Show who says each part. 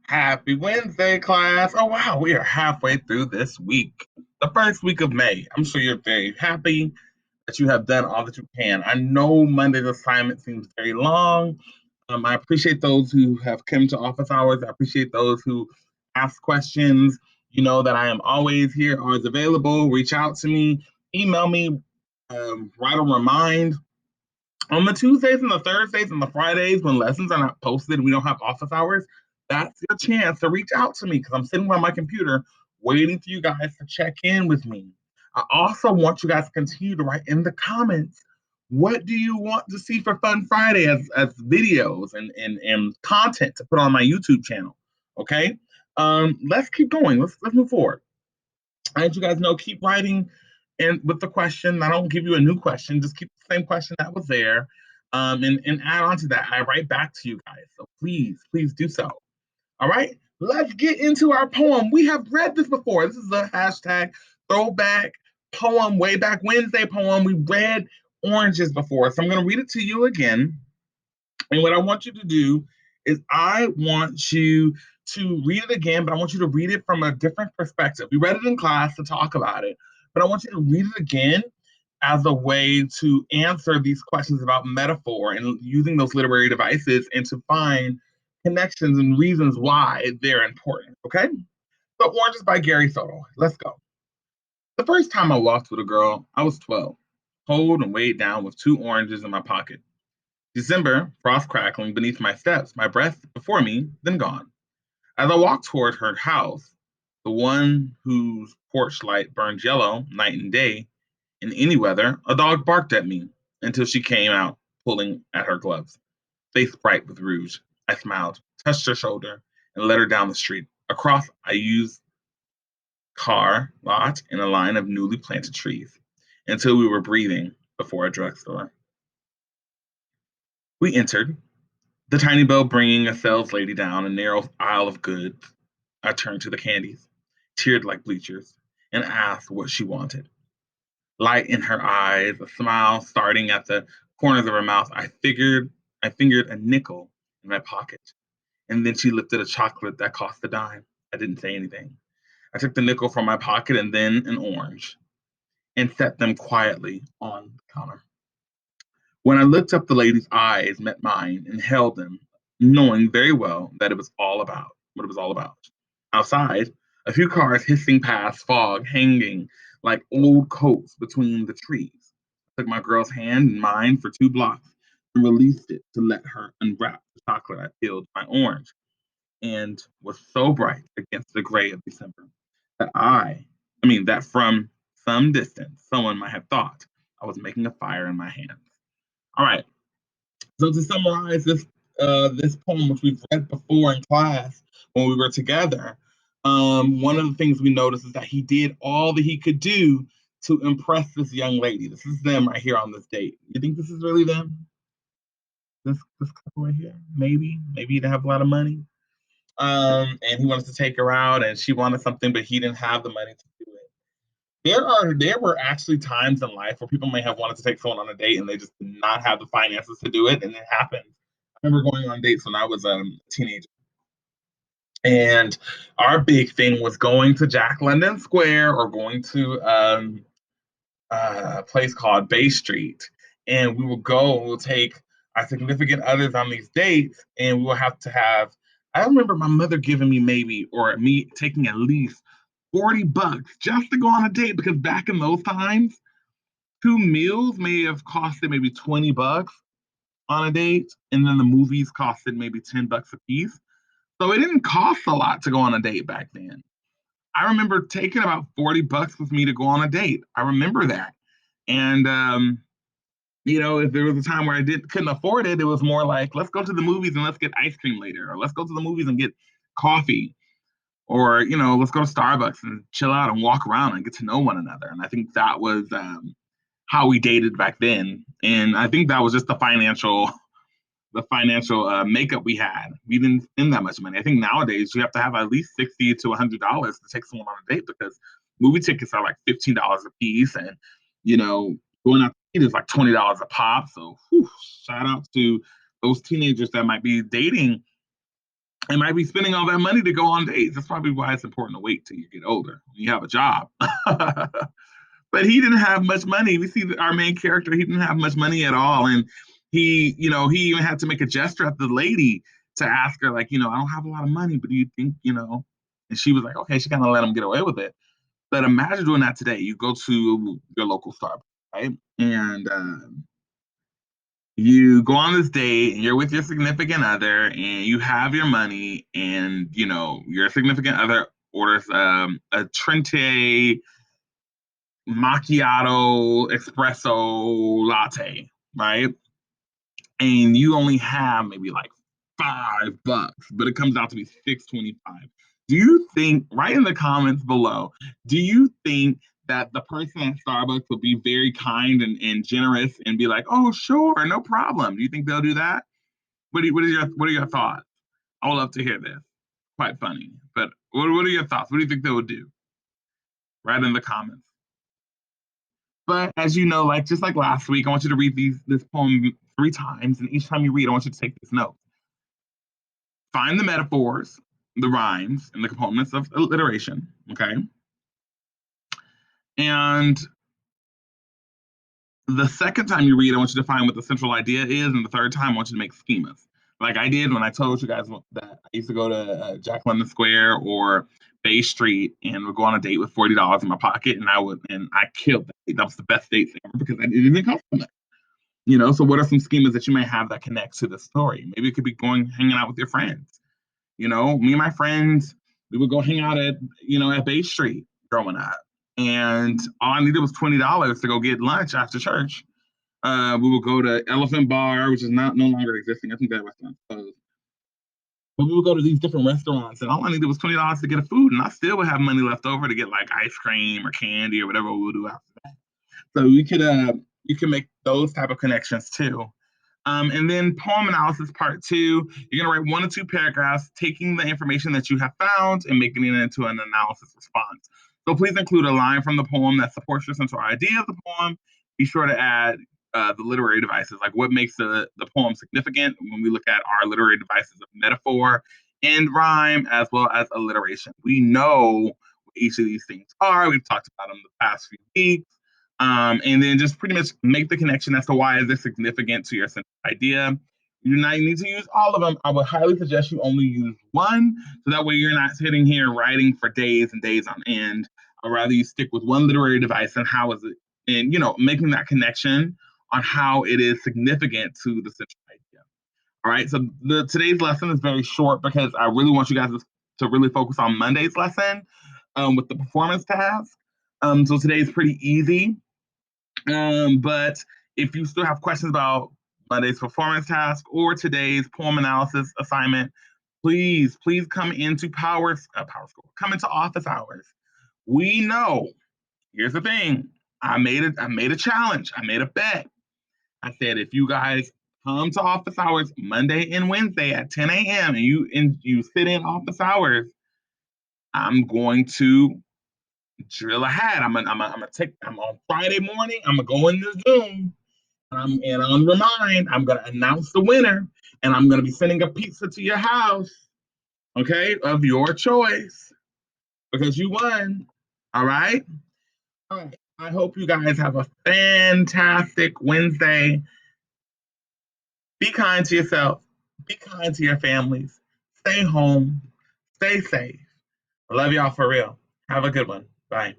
Speaker 1: Happy Wednesday, class. Oh, wow, we are halfway through this week, the first week of May. I'm sure you're very happy that you have done all that you can. I know Monday's assignment seems very long. I appreciate those who have come to office hours. I appreciate those who ask questions. You know that I am always here, always available. Reach out to me, email me, write a remind on the Tuesdays and the Thursdays and the Fridays when lessons are not posted and we don't have office hours. That's your chance to reach out to me because I'm sitting by my computer waiting for you guys to check in with me. I also want you guys to continue to write in the comments. What do you want to see for Fun Friday as videos and content to put on my YouTube channel? Okay. Let's keep going. Let's move forward. As you guys know, keep writing and with the question. I don't give you a new question, just keep the same question that was there. And add on to that. I write back to you guys. So please do so. All right, let's get into our poem. We have read this before. This is a hashtag throwback poem, way back Wednesday poem. We read oranges before. So I'm going to read it to you again. And what I want you to do is I want you to read it again, but I want you to read it from a different perspective. We read it in class to talk about it, but I want you to read it again as a way to answer these questions about metaphor and using those literary devices and to find connections and reasons why they're important. Okay? So, Oranges by Gary Soto. Let's go. The first time I walked with a girl, I was 12, cold and weighed down with two oranges in my pocket. December, frost crackling beneath my steps, my breath before me, then gone. As I walked toward her house, the one whose porch light burned yellow night and day, in any weather, a dog barked at me until she came out, pulling at her gloves. Face bright with rouge, I smiled, touched her shoulder, and led her down the street. Across I used car lot in a line of newly planted trees until we were breathing before a drugstore. We entered, the tiny bell bringing a sales lady down a narrow aisle of goods. I turned to the candies, teared like bleachers, and asked what she wanted. Light in her eyes, a smile starting at the corners of her mouth. I fingered a nickel in my pocket, and then she lifted a chocolate that cost a dime. I didn't say anything. I took the nickel from my pocket and then an orange and set them quietly on the counter. When I looked up, the lady's eyes met mine and held them, knowing very well that it was all about what it was all about. Outside, a few cars hissing past, fog hanging like old coats between the trees. I took my girl's hand in mine for 2 blocks and released it to let her unwrap the chocolate I filled my orange and was so bright against the gray of December that that from some distance, someone might have thought I was making a fire in my hands. All right. So to summarize this poem, which we've read before in class when we were together, one of the things we noticed is that he did all that he could do to impress this young lady. This is them right here on this date. You think this is really them? This couple right here? Maybe they have a lot of money. And he wanted to take her out, and she wanted something, but he didn't have the money to do it. There were actually times in life where people may have wanted to take someone on a date and they just did not have the finances to do it, and it happened. I remember going on dates when I was a teenager, and our big thing was going to Jack London Square or going to a place called Bay Street, and we would go. We'll take our significant others on these dates, and we will have to have. I remember my mother giving me maybe, or me taking at least $40 just to go on a date because back in those times, 2 meals may have costed maybe $20 on a date, and then the movies costed maybe $10 a piece. So it didn't cost a lot to go on a date back then. I remember taking about $40 with me to go on a date. I remember that. And if there was a time where I couldn't afford it, it was more like, let's go to the movies and let's get ice cream later, or let's go to the movies and get coffee, or let's go to Starbucks and chill out and walk around and get to know one another. And I think that was how we dated back then. And I think that was just the financial makeup we had. We didn't spend that much money. I think nowadays you have to have at least $60 to $100 to take someone on a date because movie tickets are like $15 a piece, and going out to eat is like $20 a pop. So shout out to those teenagers that might be dating and might be spending all that money to go on dates. That's probably why it's important to wait till you get older when you have a job. But he didn't have much money. We see our main character, he didn't have much money at all. And he even had to make a gesture at the lady to ask her, like, I don't have a lot of money, but do you think, and she was like, okay, she kind of let him get away with it. But imagine doing that today. You go to your local Starbucks, right? And you go on this date and you're with your significant other and you have your money and your significant other orders a Trente macchiato espresso latte, right? And you only have maybe like $5, but it comes out to be 6.25. Do you think, right in the comments below, do you think that the person at Starbucks will be very kind and generous and be like, oh, sure, no problem? Do you think they'll do that? What are your thoughts? I would love to hear this. Quite funny. But what are your thoughts? What do you think they would do? Right in the comments. But as you know, like just like last week, I want you to read this poem 3 times, and each time you read, I want you to take this note. Find the metaphors, the rhymes, and the components of alliteration. Okay. And the second time you read, I want you to find what the central idea is, and the third time, I want you to make schemas. Like I did when I told you guys that I used to go to Jack London Square or Bay Street and would go on a date with $40 in my pocket, and I killed that date. That was the best date ever because it didn't cost me. So what are some schemas that you may have that connect to the story? Maybe it could be going hanging out with your friends. Me and my friends, we would go hang out at Bay Street growing up. And all I needed was $20 to go get lunch after church. We would go to Elephant Bar, which is not no longer existing. I think that restaurant's closed. But we would go to these different restaurants, and all I needed was $20 to get a food, and I still would have money left over to get like ice cream or candy or whatever we would do after that. So you can make those type of connections too. And then poem analysis part 2, you're going to write 1 to 2 paragraphs, taking the information that you have found and making it into an analysis response. So please include a line from the poem that supports your central idea of the poem. Be sure to add the literary devices, like what makes the poem significant when we look at our literary devices of metaphor and rhyme, as well as alliteration. We know what each of these things are. We've talked about them the past few weeks. And then just pretty much make the connection as to why is this significant to your central idea. You do not need to use all of them. I would highly suggest you only use one, so that way you're not sitting here writing for days and days on end. I'd rather you stick with one literary device and how is it, and making that connection on how it is significant to the central idea. All right. So today's lesson is very short because I really want you guys to really focus on Monday's lesson with the performance task. So today is pretty easy. But if you still have questions about Monday's performance task or today's poem analysis assignment, please come into Power School. Come into office hours. We know. Here's the thing. I made a challenge. I made a bet. I said if you guys come to office hours Monday and Wednesday at 10 a.m. and you sit in office hours, I'm going to drill ahead. I'm gonna take. I'm on Friday morning. I'm gonna go into Zoom. And on Remind, I'm going to announce the winner, and I'm going to be sending a pizza to your house, okay, of your choice, because you won. All right? All right. I hope you guys have a fantastic Wednesday. Be kind to yourself, be kind to your families, stay home, stay safe. I love y'all for real. Have a good one. Bye.